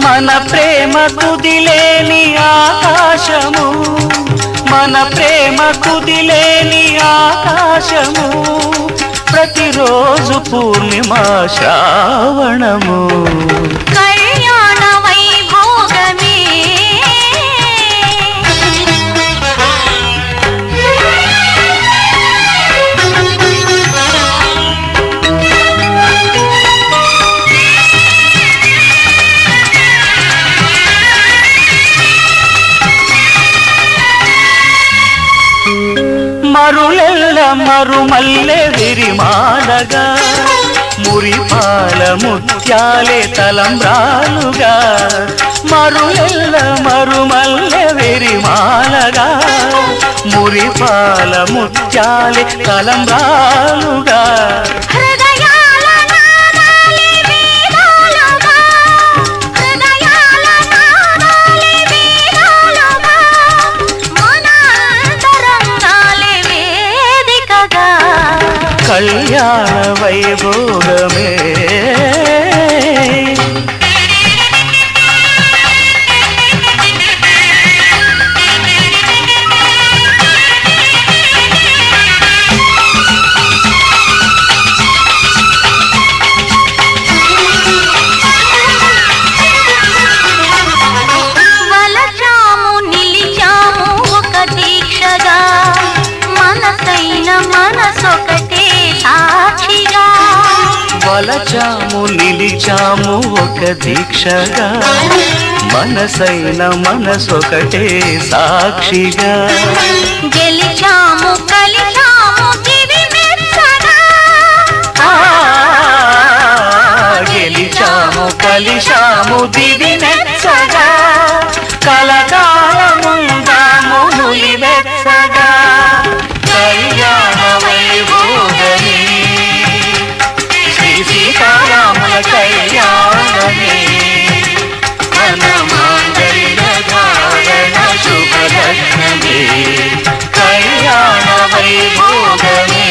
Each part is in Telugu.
మన ప్రేమ కుదిలేని ఆకాశము, మన ప్రేమ కుదిలేని ఆకాశము, ప్రతిరోజు పూర్ణిమ శ్రావణము. కళ్యాణ వైభోగమే మరులెల్ల మరుమల్లె విరిమాలగా, మురిపాల ముత్యాలే తలంబ్రాలుగా. మరులెల్ల మరుమల్లె విరిమాలగా, మురిపాల ముత్యాలే తలంబ్రాలుగా. కళ్యాణ వైభోగమే వలచాము నిలిచాము ఒక దీక్షగా, మనసైన మనసొకటే సాక్షిగా. వలచాము నిలిచాము ఒక దీక్షగా, మనసైన మనసొకటే సాక్షిగా. గెలిచాము కలిచాము దివి మెచ్చగా, గెలిచాము కలిశాము దివి మెచ్చగా. కలకాలముందాము నులి మెచ్చగా. కళ్యాణ వైభోగమే శ్రీ సీతారాముల కళ్యాణమే. మన మాంగళ్య ధారణ శుభలగ్నమే. కళ్యాణ వైభోగమే.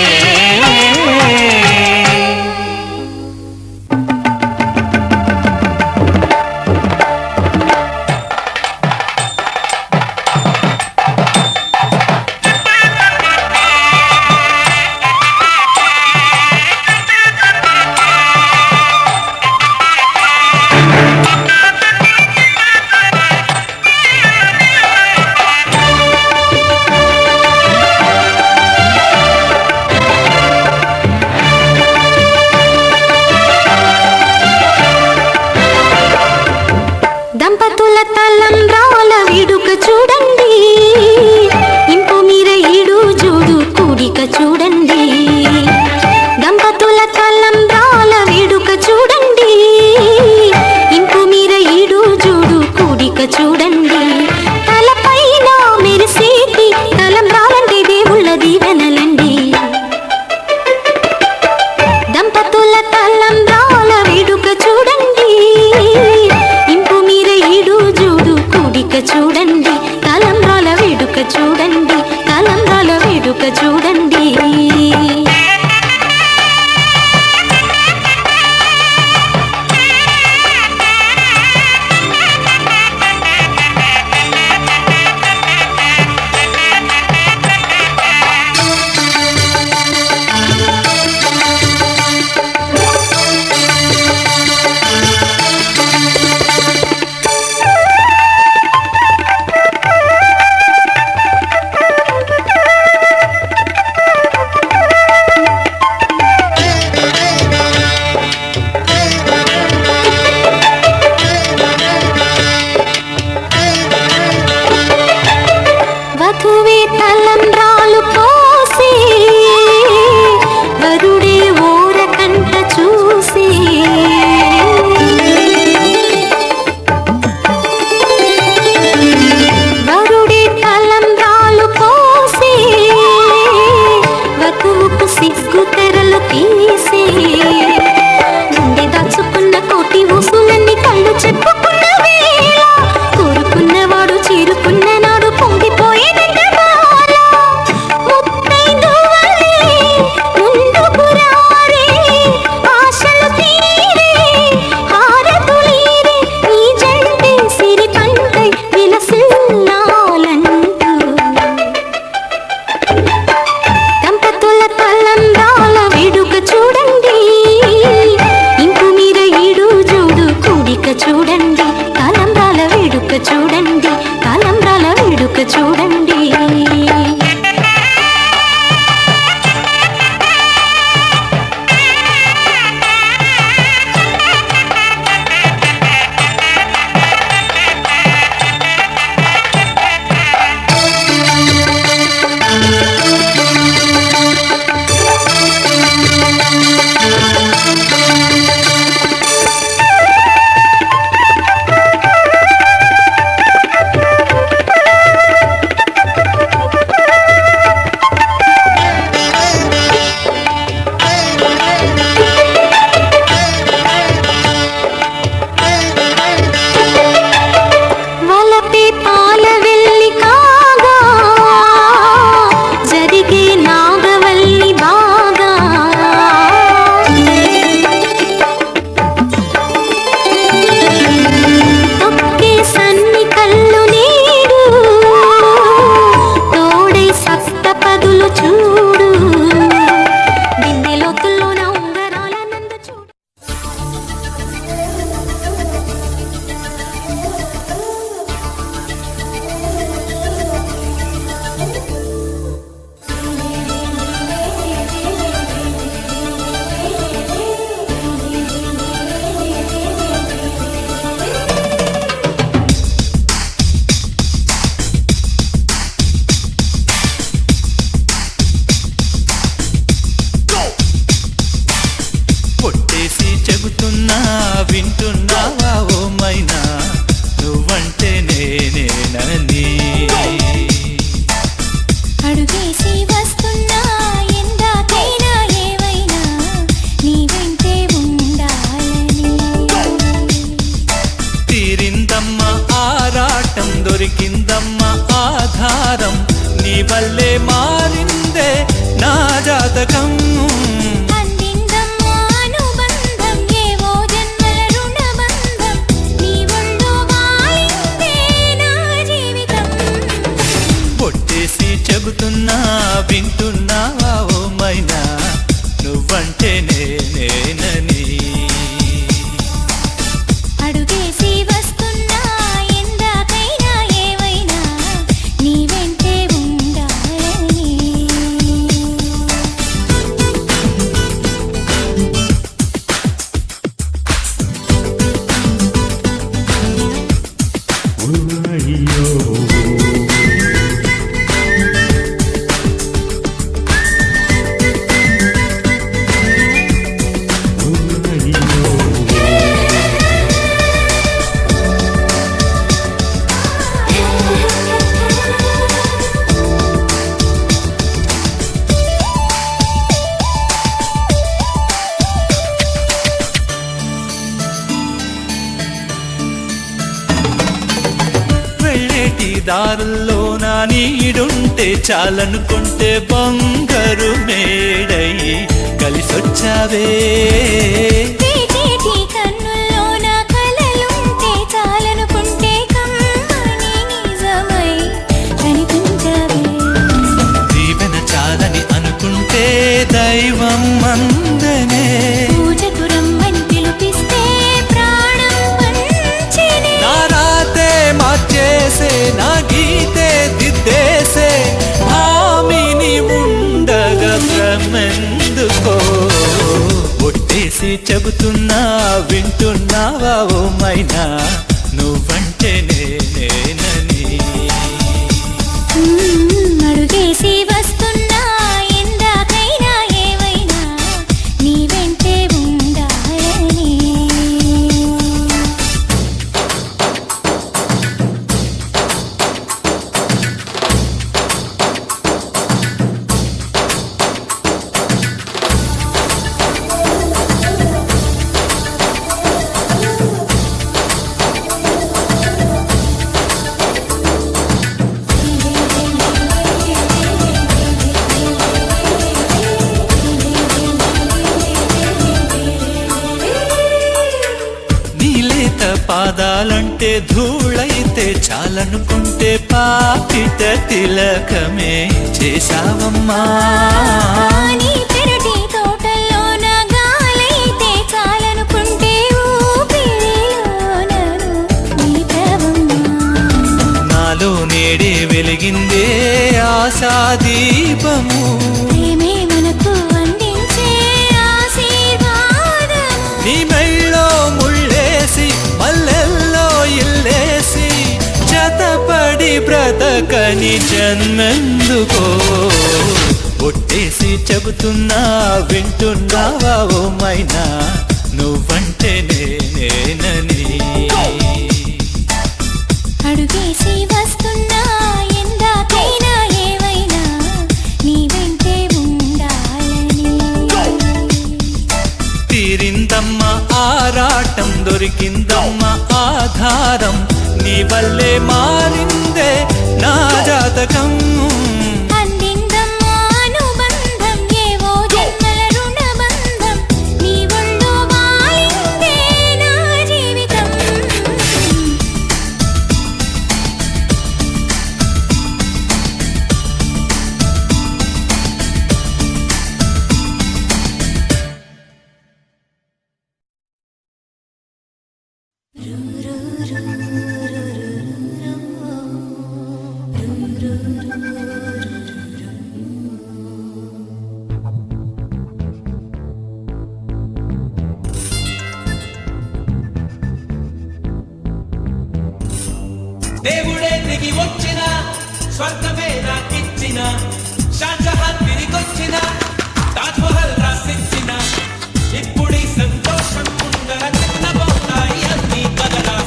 కోరిక చూడండి, తలంబ్రాల వేడుక చూడండి, తలంబ్రాల వేడుక చూడండి. చెబుతున్నా వింటున్నావా ఓ మైనా, నువ్వంటే నేనేనని. అడుగేసి వస్తున్నా ఎందాకైనా ఏవైనా నీ వెంటే ఉండాలని. తీరిందమ్మా ఆరాటం, దొరికిందమ్మా ఆధారం, నీ వల్లే మారిందే నా జాతకం. చెబుతున్నా వింటున్నావా ఓ మైనా, నువ్వంటే నేనేనని. అడుగేసి వస్తున్నా ఎందాకైనా ఏవైనా నీ వెంటే ఉండాలని. దారుల్లో నా నీడుంటే చాలనుకుంటే బంగారు మేడై కలిసొచ్చావే. కన్నుల్లో నా కలలుంటే చాలనుకుంటే కమ్మని నిజమై కనిపించవే. దీవెన చాలని అనుకుంటే దైవం అందనే. పూజకు రమ్మని పిలిపిస్తే ప్రాణం పంచెనే. నా రాతే మార్చేసే, నా గీతే దిద్దేసే, భామిని ఉండగా భ్రమెందుకో. ఒట్టేసి చెబుతున్నా వింటున్నావా ఓ మైనా, నువ్వంటే నేనేనని. అడుగేసి వస్తున్నా ఎందాకైనా ఏవైనా నీ వెంటే ఉండాలని. పాదాలంటే ధూళైతే చాలనుకుంటే పాపిట తిలకమే చేశావమ్మా. నీ పెరటి తోటల్లో నా గాలైతే చాలనుకుంటే ఊపిరిలో దక్కని జన్మెందుకో ఒట్టేసి చెబుతున్నా వింటున్నావా ఓ మైనా నువ్వంటే నేనని అడుగేసి వస్తున్నా ఎందాకైనా ఏవైనా నీ వెంటే ఉండాలని తీరిందమ్మా ఆరాటం దొరికిందమ్మా ఆధారం నీ వల్లే మారిందే నా జాతకం అందిందమ్మా అనుబంధం ఏవో జన్మల రుణబంధం నీ ఒళ్ళో వాలిందే నా జీవితం దేవుడే దిగి వచ్చిన స్వర్గమే నాకిచ్చిన షాజహాన్ తిరిగొచ్చిన తాజ్ మహల్ రాసిచ్చిన ఇప్పుడీ సంతోషం ముందర చిన్నబోతాయి అన్ని కదలా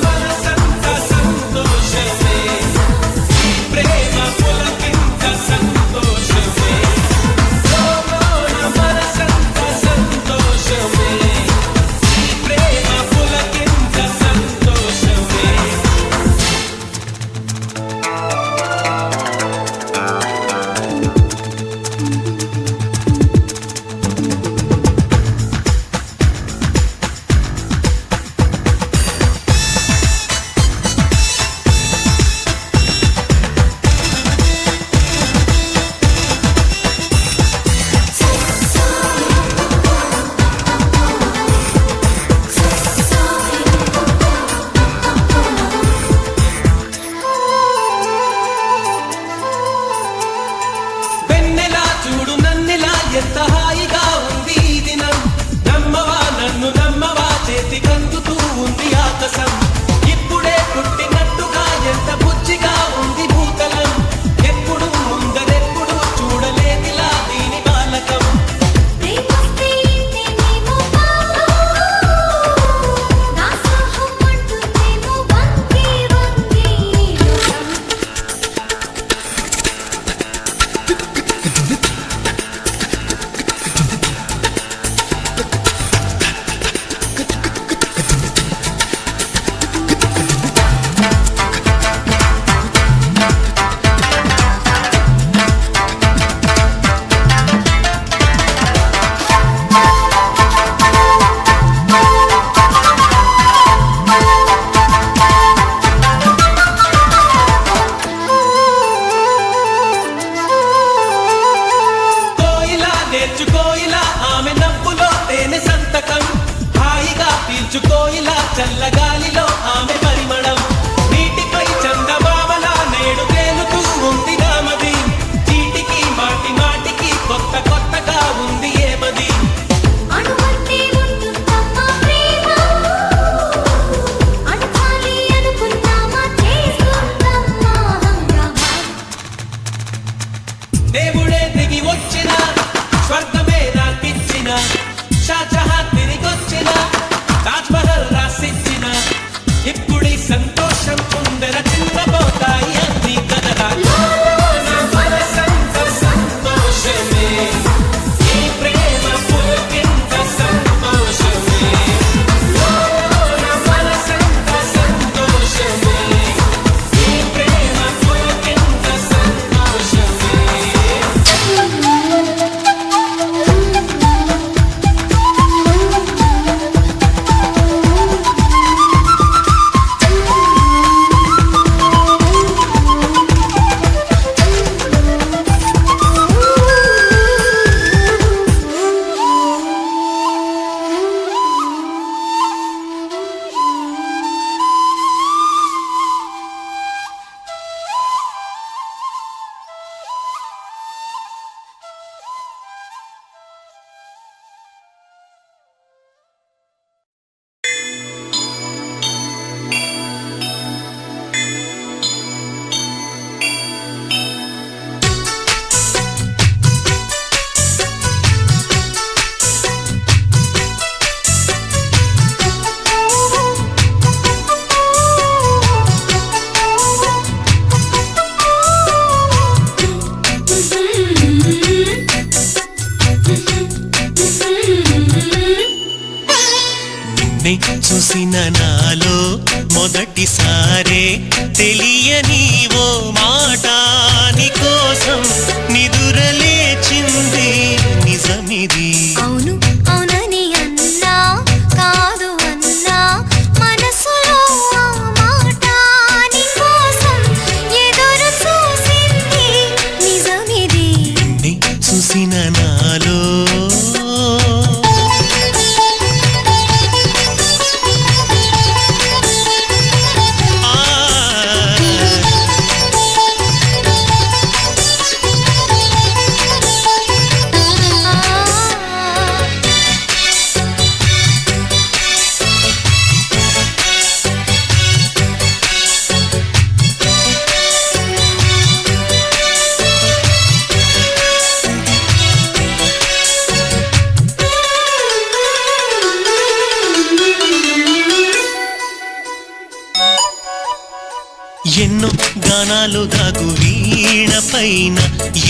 మనసంతా సంతోషమే ఈ ప్రేమ పులకింత సంతోషమే మనసంతా సంతోషమే ఈ ప్రేమ పులకింత సంతోషమే వెన్నెలా చూడు నన్నెలా ఎంత హాయిగా ఉంది ఈ దినం నమ్మవా నన్ను నమ్మవా చేతి కందుతూ ఉంది ఆకాశం ఇప్పుడే పుట్టినట్టుగా ఎంత బుజ్జిగా ఉంది భూతలం ఎప్పుడు ముందరెప్పుడు చూడలేదిలా దీని బాలకం ప్రేమస్తే ఇంతేనేమో నా సోహం అంటుందేమో వంగి వంగి కోయిలా నేర్చుకోయిలా ఆమె నవ్వులో తేనె సంతకం హాయిగా పీల్చుకోయిలా చల్లగాలిలో ఆమె పరిమళం నీటిపై చందమామలా నేడు తేలుతూ ఉంది నామది చీటికి మాటి మాటికి కొత్త కొత్తగా ఉంది ఏమది అనువంటే ఉంటుందమ్మా ప్రేమ అనుకాలి అనుకున్నామా చేస్తుందమ్మా హంగామా దేవుడే దిగి వచ్చిన స్వర్గమే నాకిచ్చిన షాజహాన్ తిరిగొచ్చిన తాజ్ మహల్ రాసిచ్చిన ఇప్పుడే చూసిన నాలో మొదటిసారే తెలియని ఓ మాట నీకోసం నిదురలేచింది నిజమిది. అవును అవునని అన్నా కాదు అన్నా మనసులో ఆ మాట నీకోసం ఎదురు చూసింది నిజమిది. నిన్నే చూసిన నాలో ఎన్నో గానాలు దాగు వీణ పైన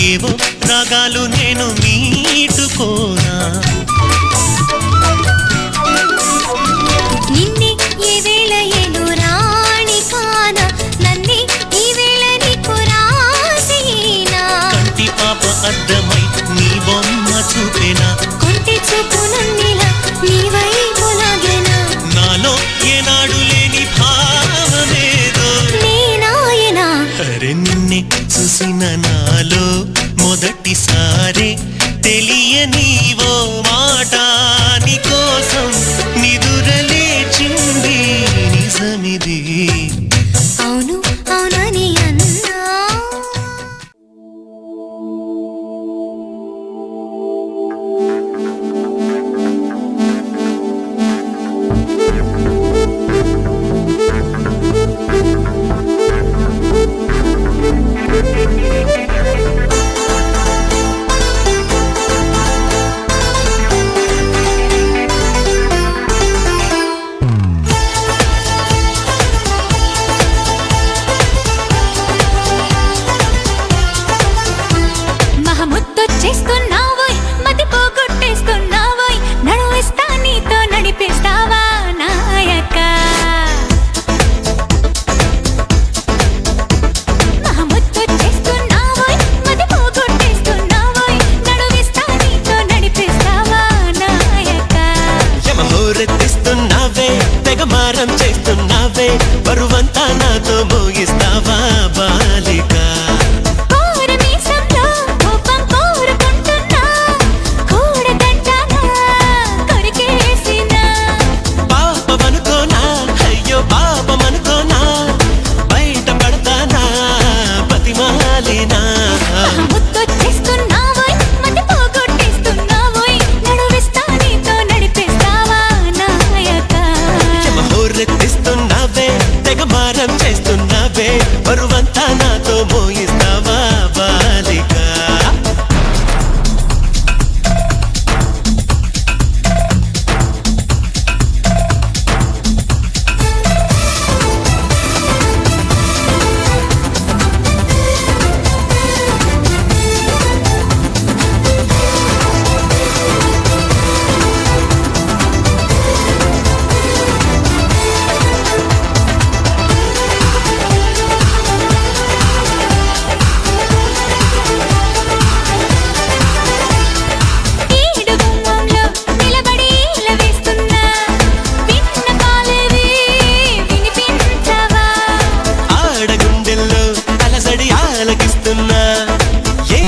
ఏవో రాగాలు నేను మీటుకోనా. నిన్నే ఏ వేళ ఏలు రాణి కాన నన్నే ఈ వేళ నీకు రాసేనా. కంటి పాప అద్దమై నీ బొమ్మ చూపెనా. కొంటి చూపు నన్నిలా నీ వైపు లాగెనా. నాలో ఏనాడు లేని భావమేదో. నేనాయనా అరే నిన్నే చూసిన నాలో మొదటిసారి తెలియని ఓ మాట నీకోసం నిదురలేచింది నిజమిది. అవును అవునని అన్నా మహముద్దొచ్చేస్తున్నావోయ్ మతి పోగొట్టేస్తున్నావోయ్ నడువిస్తా నీతో నడిపిస్తావా నాయక. మహముద్దొచ్చేస్తున్నావోయ్ మతి పోగొట్టేస్తున్నావోయ్ నడువిస్తా నీతో నడిపిస్తావా నాయక. యమహోరెత్తిస్తున్నావే తెగమారం చేస్తున్నావే బరువంతా నాతో మోగిస్తున్నావే.